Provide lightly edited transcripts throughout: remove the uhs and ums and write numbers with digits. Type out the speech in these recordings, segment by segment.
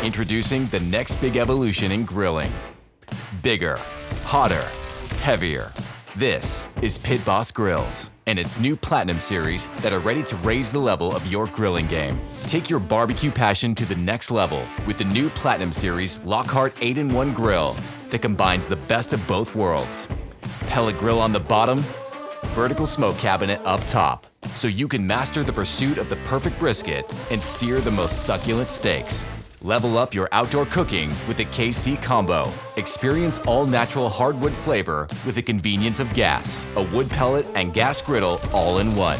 Introducing the next big evolution in grilling. Bigger, hotter, heavier. This is Pit Boss Grills and its new Platinum series that are ready to raise the level of your grilling game. Take your barbecue passion to the next level with the new Platinum series Lockhart 8-in-1 grill that combines the best of both worlds. Pellet grill on the bottom, vertical smoke cabinet up top, so you can master the pursuit of the perfect brisket and sear the most succulent steaks. Level up your outdoor cooking with the KC Combo. Experience all-natural hardwood flavor with the convenience of gas, a wood pellet and gas griddle all in one.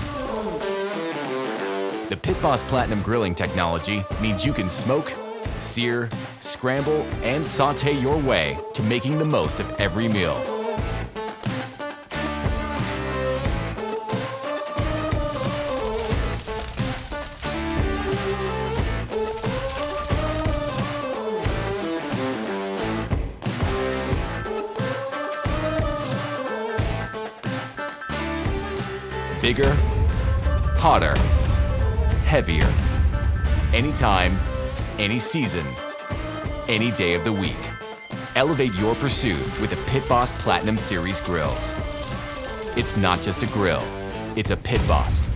The Pit Boss Platinum grilling technology means you can smoke, sear, scramble, and saute your way to making the most of every meal. Bigger, hotter, heavier. Anytime, any season, any day of the week. Elevate your pursuit with the Pit Boss Platinum Series grills. It's not just a grill, it's a Pit Boss.